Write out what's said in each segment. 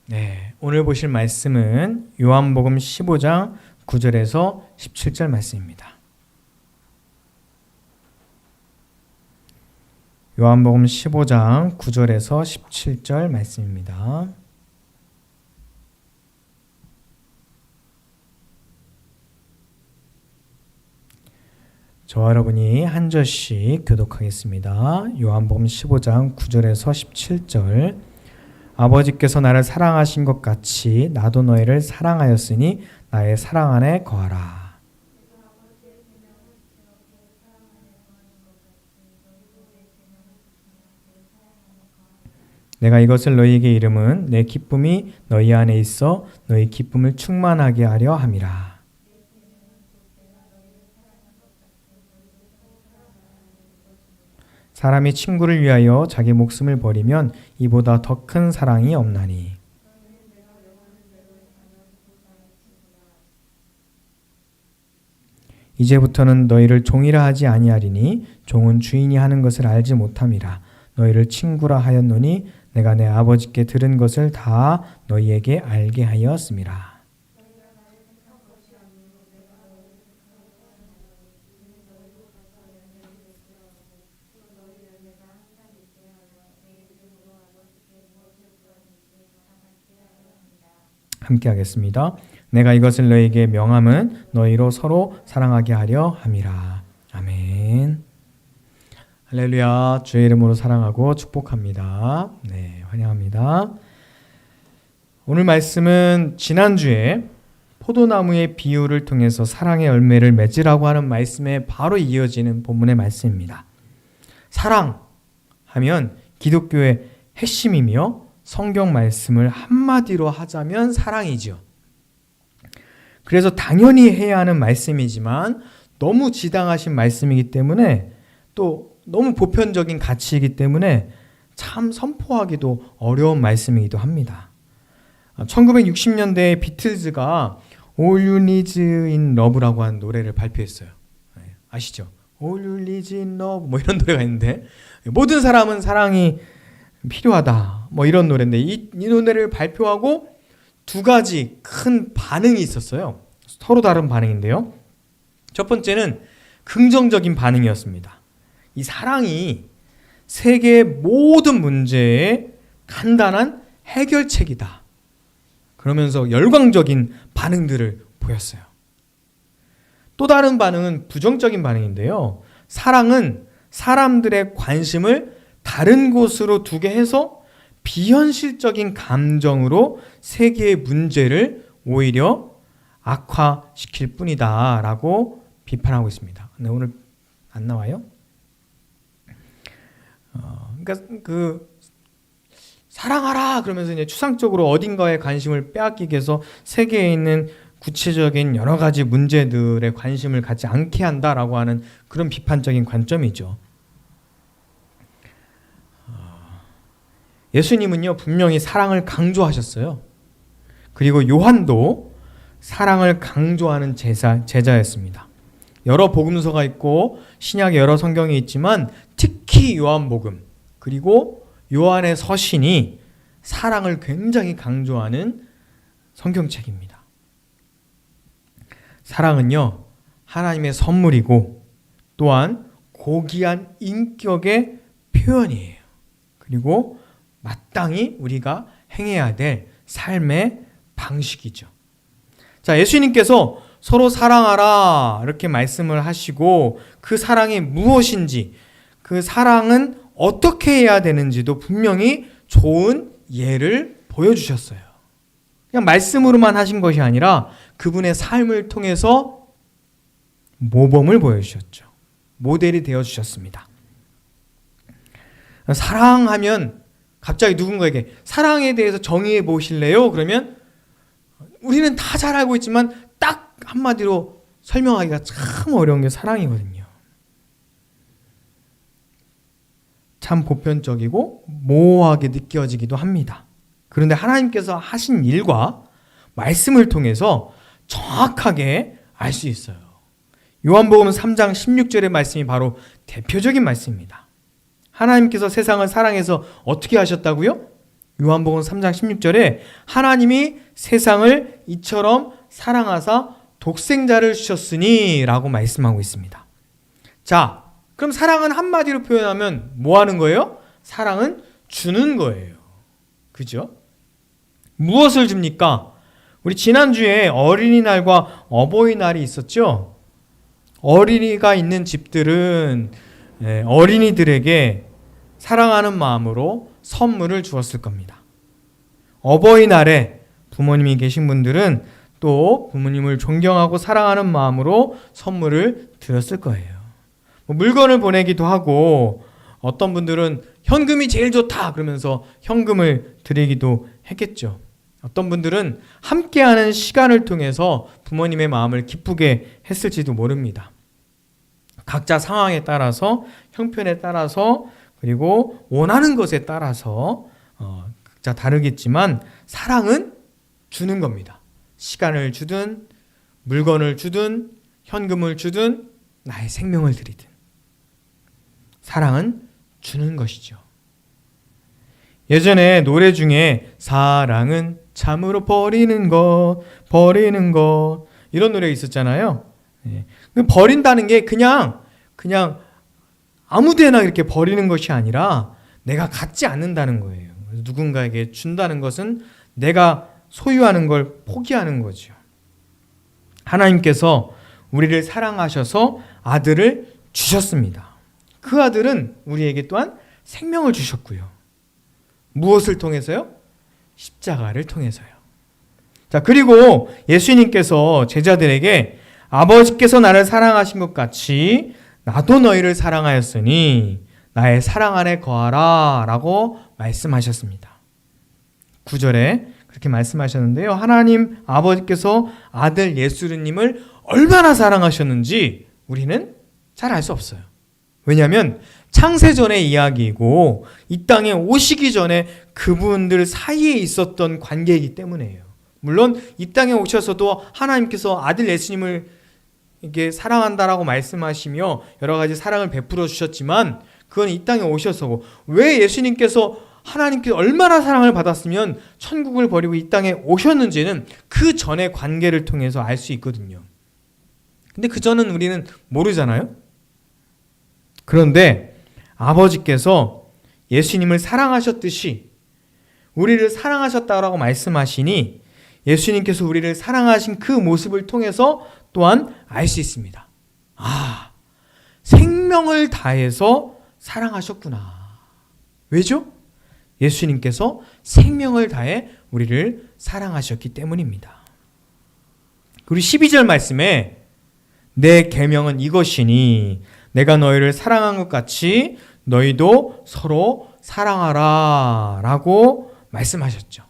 네, 오늘 보실 말씀은 요한복음 15장 9절에서 17절 말씀입니다. 요한복음 15장 9절에서 17절 말씀입니다. 저와 여러분이 한 절씩 교독하겠습니다. 요한복음 15장 9절에서 17절. 아버지께서 나를 사랑하신 것 같이 나도 너희를 사랑하였으니 나의 사랑 안에 거하라. 내가 이것을 너희에게 이름은 내 기쁨이 너희 안에 있어 너희 기쁨을 충만하게 하려 함이라. 사람이 친구를 위하여 자기 목숨을 버리면 이보다 더 큰 사랑이 없나니. 이제부터는 너희를 종이라 하지 아니하리니 종은 주인이 하는 것을 알지 못함이라. 너희를 친구라 하였노니 내가 내 아버지께 들은 것을 다 너희에게 알게 하였음이라. 함께 하겠습니다. 내가 이것을 너희에게 명함은 너희로 서로 사랑하게 하려 함이라. 아멘. 할렐루야. 주의 이름으로 사랑하고 축복합니다. 네, 환영합니다. 오늘 말씀은 지난주에 포도나무의 비유를 통해서 사랑의 열매를 맺으라고 하는 말씀에 바로 이어지는 본문의 말씀입니다. 사랑하면 기독교의 핵심이며 성경 말씀을 한마디로 하자면 사랑이죠. 그래서 당연히 해야 하는 말씀이지만 너무 지당하신 말씀이기 때문에 또 너무 보편적인 가치이기 때문에 참 선포하기도 어려운 말씀이기도 합니다. 1960년대에 비틀즈가 All You Need in Love라고 하는 노래를 발표했어요. 아시죠? All You Need in Love 뭐 이런 노래가 있는데 모든 사람은 사랑이 필요하다 뭐 이런 노래인데 이 노래를 발표하고 두 가지 큰 반응이 있었어요. 서로 다른 반응인데요. 첫 번째는 긍정적인 반응이었습니다. 이 사랑이 세계의 모든 문제의 간단한 해결책이다. 그러면서 열광적인 반응들을 보였어요. 또 다른 반응은 부정적인 반응인데요. 사랑은 사람들의 관심을 다른 곳으로 두게 해서 비현실적인 감정으로 세계의 문제를 오히려 악화시킬 뿐이다 라고 비판하고 있습니다. 근데 오늘 안 나와요? 그러니까 사랑하라 그러면서 이제 추상적으로 어딘가에 관심을 빼앗기게 해서 세계에 있는 구체적인 여러 가지 문제들에 관심을 갖지 않게 한다라고 하는 그런 비판적인 관점이죠. 예수님은요 분명히 사랑을 강조하셨어요. 그리고 요한도 사랑을 강조하는 제자였습니다. 여러 복음서가 있고 신약에 여러 성경이 있지만 특히 요한복음 그리고 요한의 서신이 사랑을 굉장히 강조하는 성경책입니다. 사랑은요 하나님의 선물이고 또한 고귀한 인격의 표현이에요. 그리고 마땅히 우리가 행해야 될 삶의 방식이죠. 자, 예수님께서 서로 사랑하라 이렇게 말씀을 하시고 그 사랑이 무엇인지 그 사랑은 어떻게 해야 되는지도 분명히 좋은 예를 보여주셨어요. 그냥 말씀으로만 하신 것이 아니라 그분의 삶을 통해서 모범을 보여주셨죠. 모델이 되어주셨습니다. 사랑하면 갑자기 누군가에게 사랑에 대해서 정의해 보실래요? 그러면 우리는 다 잘 알고 있지만 딱 한마디로 설명하기가 참 어려운 게 사랑이거든요. 참 보편적이고 모호하게 느껴지기도 합니다. 그런데 하나님께서 하신 일과 말씀을 통해서 정확하게 알 수 있어요. 요한복음 3장 16절의 말씀이 바로 대표적인 말씀입니다. 하나님께서 세상을 사랑해서 어떻게 하셨다고요? 요한복음 3장 16절에 하나님이 세상을 이처럼 사랑하사 독생자를 주셨으니 라고 말씀하고 있습니다. 자, 그럼 사랑은 한마디로 표현하면 뭐 하는 거예요? 사랑은 주는 거예요. 그죠? 무엇을 줍니까? 우리 지난주에 어린이날과 어버이날이 있었죠? 어린이가 있는 집들은 어린이들에게 사랑하는 마음으로 선물을 주었을 겁니다. 어버이날에 부모님이 계신 분들은 또 부모님을 존경하고 사랑하는 마음으로 선물을 드렸을 거예요. 물건을 보내기도 하고 어떤 분들은 현금이 제일 좋다 그러면서 현금을 드리기도 했겠죠. 어떤 분들은 함께하는 시간을 통해서 부모님의 마음을 기쁘게 했을지도 모릅니다. 각자 상황에 따라서, 형편에 따라서, 그리고 원하는 것에 따라서 각자 다르겠지만 사랑은 주는 겁니다. 시간을 주든 물건을 주든 현금을 주든 나의 생명을 드리든 사랑은 주는 것이죠. 예전에 노래 중에 사랑은 참으로 버리는 것 이런 노래 있었잖아요. 버린다는 게 그냥 아무데나 이렇게 버리는 것이 아니라 내가 갖지 않는다는 거예요. 누군가에게 준다는 것은 내가 소유하는 걸 포기하는 거죠. 하나님께서 우리를 사랑하셔서 아들을 주셨습니다. 그 아들은 우리에게 또한 생명을 주셨고요. 무엇을 통해서요? 십자가를 통해서요. 자, 그리고 예수님께서 제자들에게 아버지께서 나를 사랑하신 것 같이 나도 너희를 사랑하였으니 나의 사랑 안에 거하라 라고 말씀하셨습니다. 9절에 그렇게 말씀하셨는데요. 하나님 아버지께서 아들 예수님을 얼마나 사랑하셨는지 우리는 잘 알 수 없어요. 왜냐하면 창세전의 이야기이고 이 땅에 오시기 전에 그분들 사이에 있었던 관계이기 때문이에요. 물론 이 땅에 오셔서도 하나님께서 아들 예수님을 이게 사랑한다라고 말씀하시며 여러 가지 사랑을 베풀어 주셨지만 그건 이 땅에 오셔서고 왜 예수님께서 하나님께서 얼마나 사랑을 받았으면 천국을 버리고 이 땅에 오셨는지는 그 전의 관계를 통해서 알 수 있거든요. 근데 그 전은 우리는 모르잖아요. 그런데 아버지께서 예수님을 사랑하셨듯이 우리를 사랑하셨다고 말씀하시니 예수님께서 우리를 사랑하신 그 모습을 통해서 또한 알 수 있습니다. 아, 생명을 다해서 사랑하셨구나. 왜죠? 예수님께서 생명을 다해 우리를 사랑하셨기 때문입니다. 그리고 12절 말씀에 내 계명은 이것이니 내가 너희를 사랑한 것 같이 너희도 서로 사랑하라 라고 말씀하셨죠.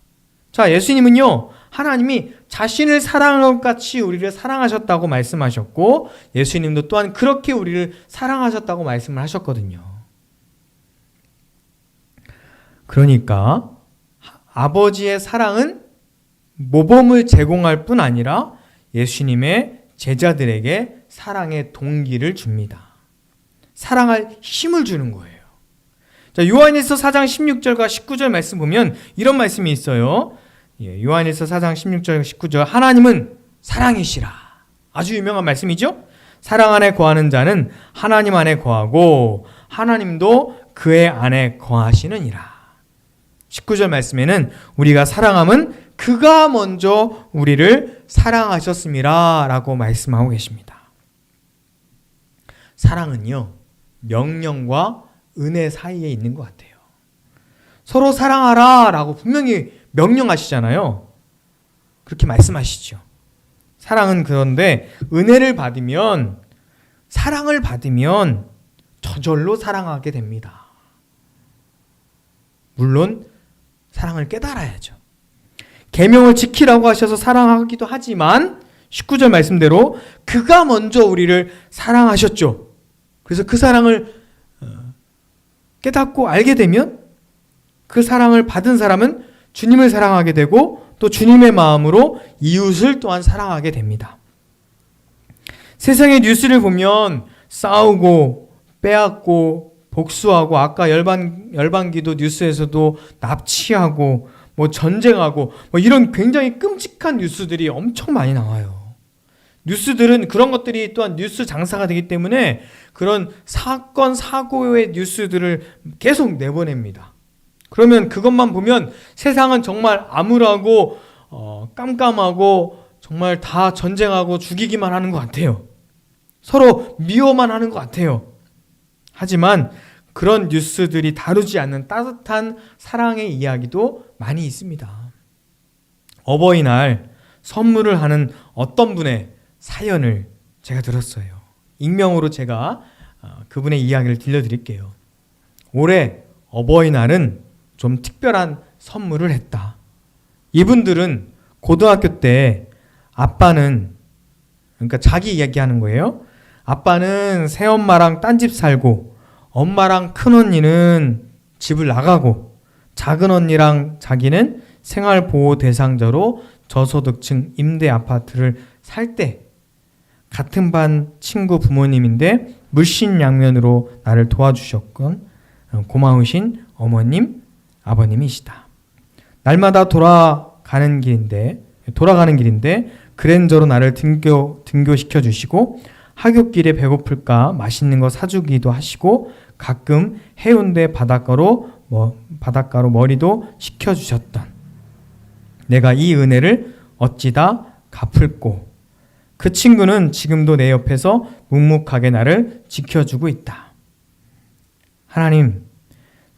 자, 예수님은요, 하나님이 자신을 사랑한 것 같이 우리를 사랑하셨다고 말씀하셨고 예수님도 또한 그렇게 우리를 사랑하셨다고 말씀을 하셨거든요. 그러니까 아버지의 사랑은 모범을 제공할 뿐 아니라 예수님의 제자들에게 사랑의 동기를 줍니다. 사랑할 힘을 주는 거예요. 자, 요한일서 4장 16절과 19절 말씀 보면 이런 말씀이 있어요. 요한일서 4장 16절 19절 하나님은 사랑이시라. 아주 유명한 말씀이죠. 사랑 안에 거하는 자는 하나님 안에 거하고 하나님도 그의 안에 거하시느니라. 19절 말씀에는 우리가 사랑함은 그가 먼저 우리를 사랑하셨음이라 라고 말씀하고 계십니다. 사랑은요, 명령과 은혜 사이에 있는 것 같아요. 서로 사랑하라 라고 분명히 명령하시잖아요. 그렇게 말씀하시죠. 사랑은 그런데 은혜를 받으면, 사랑을 받으면 저절로 사랑하게 됩니다. 물론 사랑을 깨달아야죠. 계명을 지키라고 하셔서 사랑하기도 하지만 19절 말씀대로 그가 먼저 우리를 사랑하셨죠. 그래서 그 사랑을 깨닫고 알게 되면 그 사랑을 받은 사람은 주님을 사랑하게 되고 또 주님의 마음으로 이웃을 또한 사랑하게 됩니다. 세상의 뉴스를 보면 싸우고 빼앗고 복수하고 아까 열방기도 뉴스에서도 납치하고 뭐 전쟁하고 뭐 이런 굉장히 끔찍한 뉴스들이 엄청 많이 나와요. 뉴스들은 그런 것들이 또한 뉴스 장사가 되기 때문에 그런 사건 사고의 뉴스들을 계속 내보냅니다. 그러면 그것만 보면 세상은 정말 암울하고 깜깜하고 정말 다 전쟁하고 죽이기만 하는 것 같아요. 서로 미워만 하는 것 같아요. 하지만 그런 뉴스들이 다루지 않는 따뜻한 사랑의 이야기도 많이 있습니다. 어버이날 선물을 하는 어떤 분의 사연을 제가 들었어요. 익명으로 제가 그분의 이야기를 들려드릴게요. 올해 어버이날은 좀 특별한 선물을 했다. 이분들은 고등학교 때 아빠는, 그러니까 자기 이야기하는 거예요. 아빠는 새엄마랑 딴집 살고 엄마랑 큰언니는 집을 나가고 작은 언니랑 자기는 생활보호 대상자로 저소득층 임대 아파트를 살 때 같은 반 친구 부모님인데 물신양면으로 나를 도와주셨건 고마우신 어머님, 아버님이시다. 날마다 돌아가는 길인데 그랜저로 나를 등교시켜 주시고 하굣길에 배고플까 맛있는 거 사주기도 하시고 가끔 해운대 바닷가로 머리도 식혀주셨던 내가 이 은혜를 어찌다 갚을꼬. 그 친구는 지금도 내 옆에서 묵묵하게 나를 지켜주고 있다. 하나님,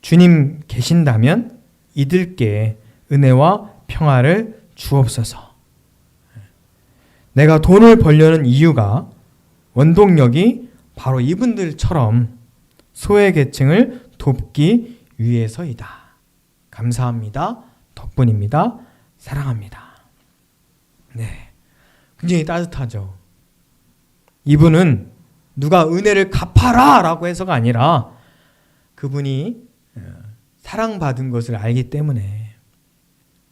주님 계신다면 이들께 은혜와 평화를 주옵소서. 내가 돈을 벌려는 이유가 원동력이 바로 이분들처럼 소외계층을 돕기 위해서이다. 감사합니다. 덕분입니다. 사랑합니다. 네, 굉장히 따뜻하죠. 이분은 누가 은혜를 갚아라 라고 해서가 아니라 그분이 사랑받은 것을 알기 때문에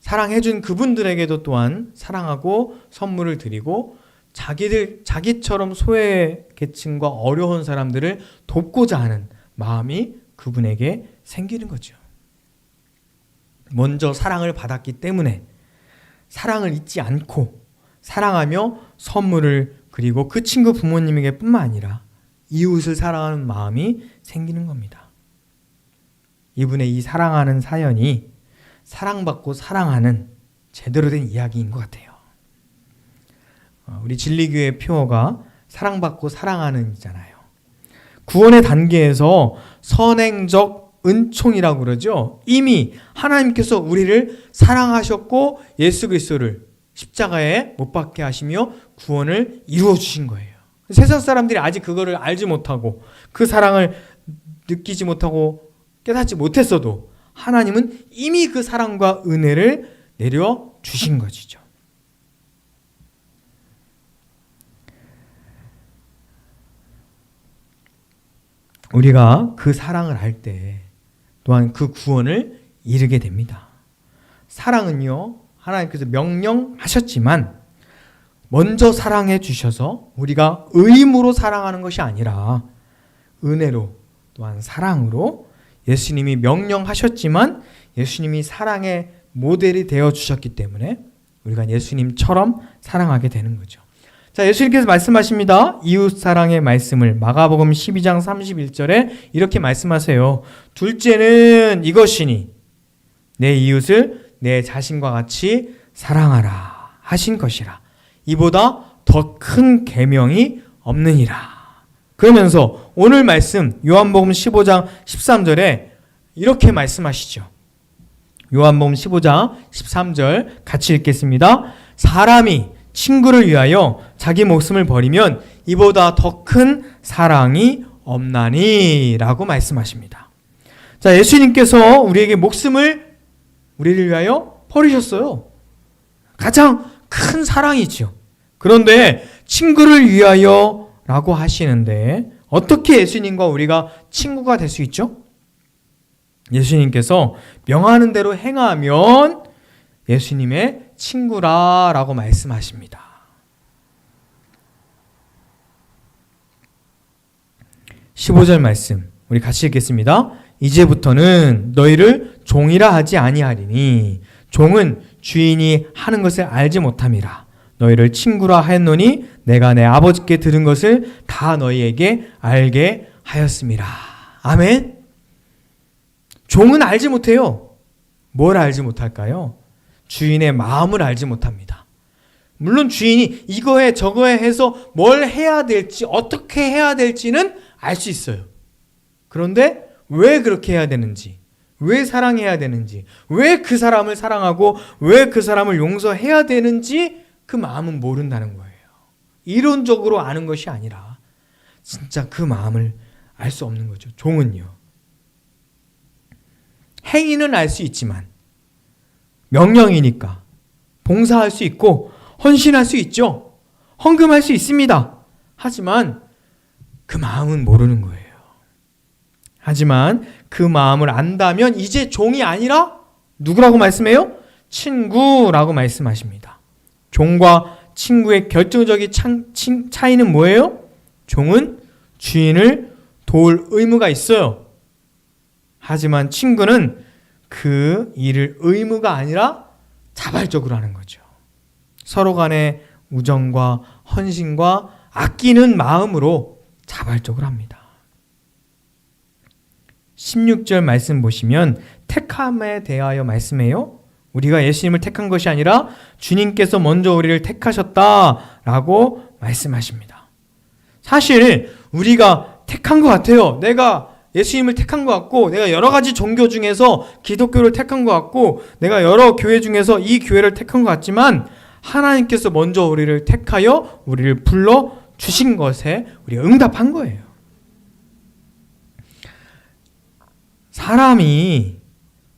사랑해준 그분들에게도 또한 사랑하고 선물을 드리고 자기처럼 소외계층과 어려운 사람들을 돕고자 하는 마음이 그분에게 생기는 거죠. 먼저 사랑을 받았기 때문에 사랑을 잊지 않고 사랑하며 선물을 그리고 그 친구 부모님에게 뿐만 아니라 이웃을 사랑하는 마음이 생기는 겁니다. 이분의 이 사랑하는 사연이 사랑받고 사랑하는 제대로 된 이야기인 것 같아요. 우리 진리교회 표어가 사랑받고 사랑하는이잖아요. 구원의 단계에서 선행적 은총이라고 그러죠. 이미 하나님께서 우리를 사랑하셨고 예수 그리스도를 십자가에 못 박게 하시며 구원을 이루어 주신 거예요. 세상 사람들이 아직 그거를 알지 못하고 그 사랑을 느끼지 못하고 깨닫지 못했어도 하나님은 이미 그 사랑과 은혜를 내려 주신 것이죠. 우리가 그 사랑을 알 때 또한 그 구원을 이루게 됩니다. 사랑은요, 하나님께서 명령하셨지만 먼저 사랑해 주셔서 우리가 의무로 사랑하는 것이 아니라 은혜로 또한 사랑으로 예수님이 명령하셨지만 예수님이 사랑의 모델이 되어 주셨기 때문에 우리가 예수님처럼 사랑하게 되는 거죠. 자, 예수님께서 말씀하십니다. 이웃 사랑의 말씀을 마가복음 12장 31절에 이렇게 말씀하세요. 둘째는 이것이니 내 이웃을 내 자신과 같이 사랑하라 하신 것이라. 이보다 더 큰 계명이 없느니라. 그러면서 오늘 말씀 요한복음 15장 13절에 이렇게 말씀하시죠. 요한복음 15장 13절 같이 읽겠습니다. 사람이 친구를 위하여 자기 목숨을 버리면 이보다 더 큰 사랑이 없나니 라고 말씀하십니다. 자, 예수님께서 우리에게 목숨을 우리를 위하여 버리셨어요. 가장 큰 사랑이죠. 그런데 친구를 위하여 라고 하시는데 어떻게 예수님과 우리가 친구가 될 수 있죠? 예수님께서 명하는 대로 행하면 예수님의 친구라라고 말씀하십니다. 15절 말씀 우리 같이 읽겠습니다. 이제부터는 너희를 종이라 하지 아니하리니 종은 주인이 하는 것을 알지 못함이라. 너희를 친구라 하였노니 내가 내 아버지께 들은 것을 다 너희에게 알게 하였음이라. 아멘. 종은 알지 못해요. 뭘 알지 못할까요? 주인의 마음을 알지 못합니다. 물론 주인이 이거에 저거에 해서 뭘 해야 될지, 어떻게 해야 될지는 알 수 있어요. 그런데 왜 그렇게 해야 되는지, 왜 사랑해야 되는지, 왜 그 사람을 사랑하고 왜 그 사람을 용서해야 되는지 그 마음은 모른다는 거예요. 이론적으로 아는 것이 아니라 진짜 그 마음을 알 수 없는 거죠. 종은요. 행위는 알 수 있지만 명령이니까 봉사할 수 있고 헌신할 수 있죠. 헌금할 수 있습니다. 하지만 그 마음은 모르는 거예요. 하지만 그 마음을 안다면 이제 종이 아니라 누구라고 말씀해요? 친구라고 말씀하십니다. 종과 친구의 결정적인 차이는 뭐예요? 종은 주인을 도울 의무가 있어요. 하지만 친구는 그 일을 의무가 아니라 자발적으로 하는 거죠. 서로 간의 우정과 헌신과 아끼는 마음으로 자발적으로 합니다. 16절 말씀 보시면 택함에 대하여 말씀해요. 우리가 예수님을 택한 것이 아니라 주님께서 먼저 우리를 택하셨다라고 말씀하십니다. 사실 우리가 택한 것 같아요. 내가 예수님을 택한 것 같고, 내가 여러 가지 종교 중에서 기독교를 택한 것 같고, 내가 여러 교회 중에서 이 교회를 택한 것 같지만 하나님께서 먼저 우리를 택하여 우리를 불러 주신 것에 우리가 응답한 거예요. 사람이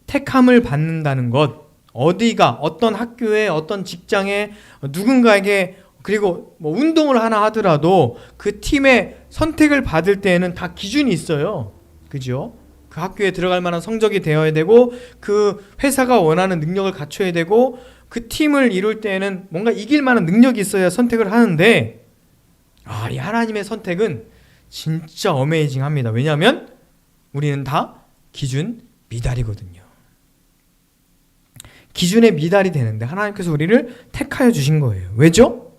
택함을 받는다는 것, 어디가, 어떤 학교에, 어떤 직장에, 누군가에게, 그리고 뭐 운동을 하나 하더라도 그 팀의 선택을 받을 때에는 다 기준이 있어요. 그죠? 그 학교에 들어갈 만한 성적이 되어야 되고, 그 회사가 원하는 능력을 갖춰야 되고, 그 팀을 이룰 때에는 뭔가 이길 만한 능력이 있어야 선택을 하는데, 이 하나님의 선택은 진짜 어메이징합니다. 왜냐하면 우리는 다 기준 미달이거든요. 기준에 미달이 되는데 하나님께서 우리를 택하여 주신 거예요. 왜죠?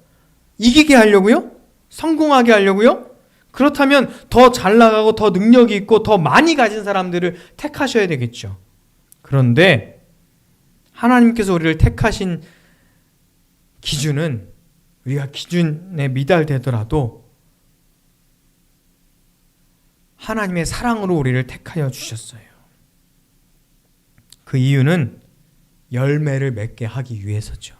이기게 하려고요? 성공하게 하려고요? 그렇다면 더 잘 나가고 더 능력이 있고 더 많이 가진 사람들을 택하셔야 되겠죠. 그런데 하나님께서 우리를 택하신 기준은 우리가 기준에 미달되더라도 하나님의 사랑으로 우리를 택하여 주셨어요. 그 이유는 열매를 맺게 하기 위해서죠.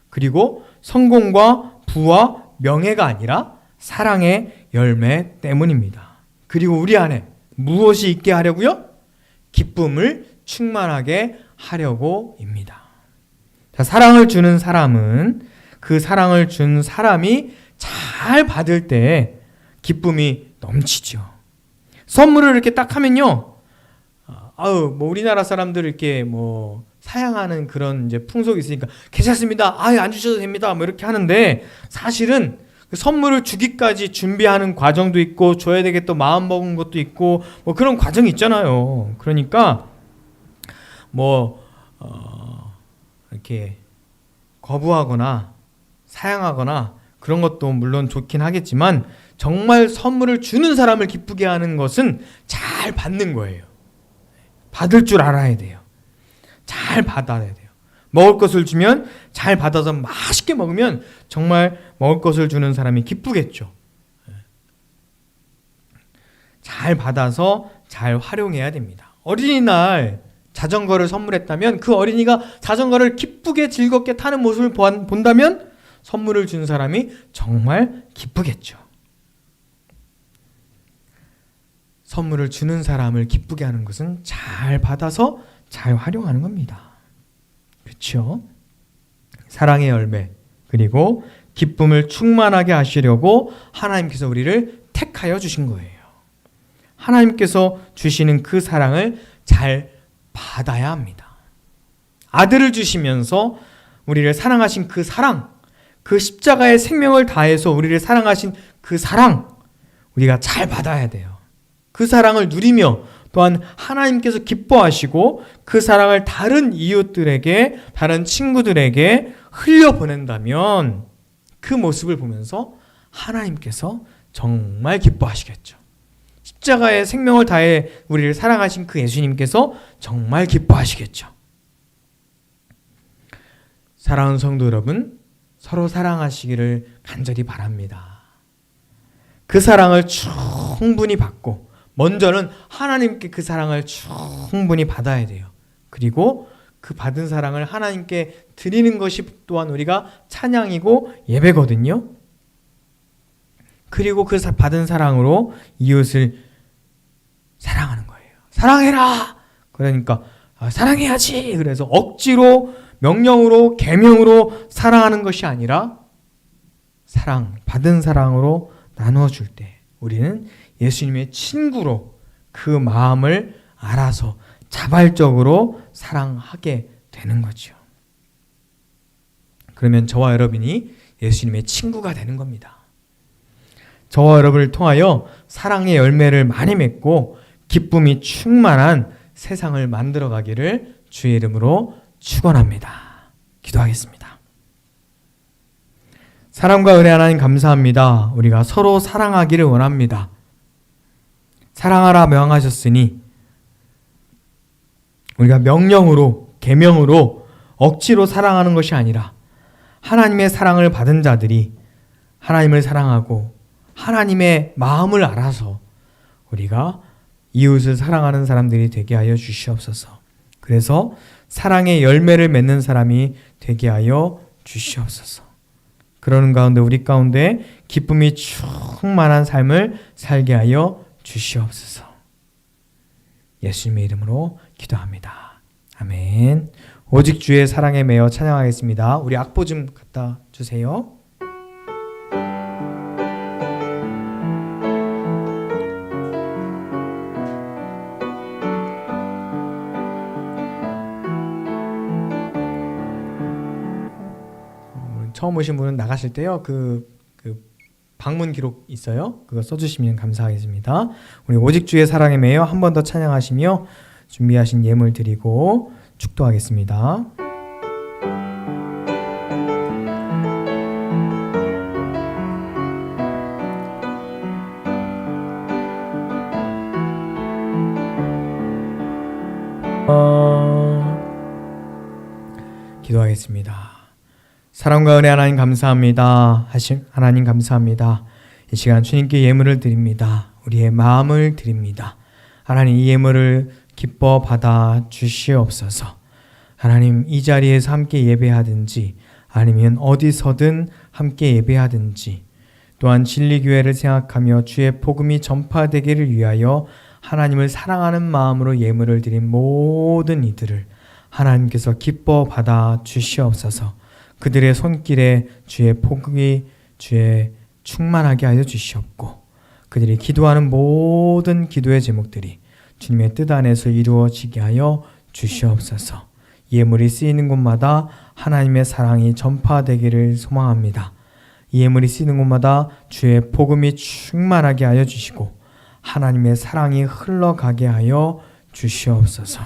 그리고 성공과 부와 명예가 아니라 사랑의 열매 때문입니다. 그리고 우리 안에 무엇이 있게 하려고요? 기쁨을 충만하게 하려고입니다. 자, 사랑을 주는 사람은 그 사랑을 준 사람이 잘 받을 때 기쁨이 넘치죠. 선물을 이렇게 딱 하면요, 뭐 우리나라 사람들 이렇게 뭐 사양하는 그런 이제 풍속이 있으니까 괜찮습니다. 안 주셔도 됩니다. 뭐 이렇게 하는데 사실은 그 선물을 주기까지 준비하는 과정도 있고 줘야 되겠다 마음 먹은 것도 있고 뭐 그런 과정이 있잖아요. 그러니까 뭐 이렇게 거부하거나 사양하거나 그런 것도 물론 좋긴 하겠지만 정말 선물을 주는 사람을 기쁘게 하는 것은 잘 받는 거예요. 받을 줄 알아야 돼요. 잘 받아야 돼요. 먹을 것을 주면 잘 받아서 맛있게 먹으면 정말 먹을 것을 주는 사람이 기쁘겠죠. 잘 받아서 잘 활용해야 됩니다. 어린이날 자전거를 선물했다면 그 어린이가 자전거를 기쁘게 즐겁게 타는 모습을 본다면 선물을 준 사람이 정말 기쁘겠죠. 선물을 주는 사람을 기쁘게 하는 것은 잘 받아서 잘 활용하는 겁니다. 그렇죠? 사랑의 열매 그리고 기쁨을 충만하게 하시려고 하나님께서 우리를 택하여 주신 거예요. 하나님께서 주시는 그 사랑을 잘 받아야 합니다. 아들을 주시면서 우리를 사랑하신 그 사랑, 그 십자가의 생명을 다해서 우리를 사랑하신 그 사랑 우리가 잘 받아야 돼요. 그 사랑을 누리며 또한 하나님께서 기뻐하시고 그 사랑을 다른 이웃들에게, 다른 친구들에게 흘려보낸다면 그 모습을 보면서 하나님께서 정말 기뻐하시겠죠. 십자가에 생명을 다해 우리를 사랑하신 그 예수님께서 정말 기뻐하시겠죠. 사랑하는 성도 여러분, 서로 사랑하시기를 간절히 바랍니다. 그 사랑을 충분히 받고 먼저는 하나님께 그 사랑을 충분히 받아야 돼요. 그리고 그 받은 사랑을 하나님께 드리는 것이 또한 우리가 찬양이고 예배거든요. 그리고 그 받은 사랑으로 이웃을 사랑하는 거예요. 사랑해라! 그러니까 사랑해야지! 그래서 억지로, 명령으로, 계명으로 사랑하는 것이 아니라 받은 사랑으로 나누어 줄 때 우리는 예수님의 친구로 그 마음을 알아서 자발적으로 사랑하게 되는 거죠. 그러면 저와 여러분이 예수님의 친구가 되는 겁니다. 저와 여러분을 통하여 사랑의 열매를 많이 맺고 기쁨이 충만한 세상을 만들어 가기를 주의 이름으로 축원합니다. 기도하겠습니다. 사랑과 은혜 하나님 감사합니다. 우리가 서로 사랑하기를 원합니다. 사랑하라 명하셨으니 우리가 명령으로, 계명으로 억지로 사랑하는 것이 아니라 하나님의 사랑을 받은 자들이 하나님을 사랑하고 하나님의 마음을 알아서 우리가 이웃을 사랑하는 사람들이 되게 하여 주시옵소서. 그래서 사랑의 열매를 맺는 사람이 되게 하여 주시옵소서. 그러는 가운데 우리 가운데 기쁨이 충만한 삶을 살게 하여 주시옵소서. 예수님의 이름으로 기도합니다. 아멘. 오직 주의 사랑에 매여 찬양하겠습니다. 우리 악보 좀 갖다 주세요. 처음 오신 분은 나가실 때요. 그 방문 기록 있어요. 그거 써주시면 감사하겠습니다. 우리 오직 주의 사랑에 매여 한 번 더 찬양하시며 준비하신 예물 드리고 축도하겠습니다. 기도하겠습니다. 사랑과 은혜 하나님 감사합니다. 하나님 감사합니다. 이 시간 주님께 예물을 드립니다. 우리의 마음을 드립니다. 하나님 이 예물을 기뻐 받아 주시옵소서. 하나님 이 자리에서 함께 예배하든지 아니면 어디서든 함께 예배하든지 또한 진리교회를 생각하며 주의 복음이 전파되기를 위하여 하나님을 사랑하는 마음으로 예물을 드린 모든 이들을 하나님께서 기뻐 받아 주시옵소서. 그들의 손길에 주의 복음이 주의 충만하게 하여 주시옵고 그들이 기도하는 모든 기도의 제목들이 주님의 뜻 안에서 이루어지게 하여 주시옵소서. 예물이 쓰이는 곳마다 하나님의 사랑이 전파되기를 소망합니다. 예물이 쓰이는 곳마다 주의 복음이 충만하게 하여 주시고 하나님의 사랑이 흘러가게 하여 주시옵소서.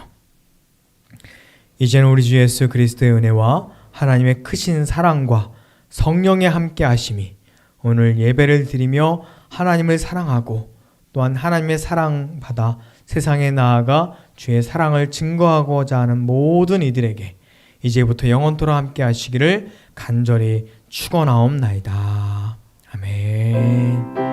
이제는 우리 주 예수 그리스도의 은혜와 하나님의 크신 사랑과 성령의 함께 하심이 오늘 예배를 드리며 하나님을 사랑하고 또한 하나님의 사랑받아 세상에 나아가 주의 사랑을 증거하고자 하는 모든 이들에게 이제부터 영원토록 함께 하시기를 간절히 축원하옵나이다. 아멘.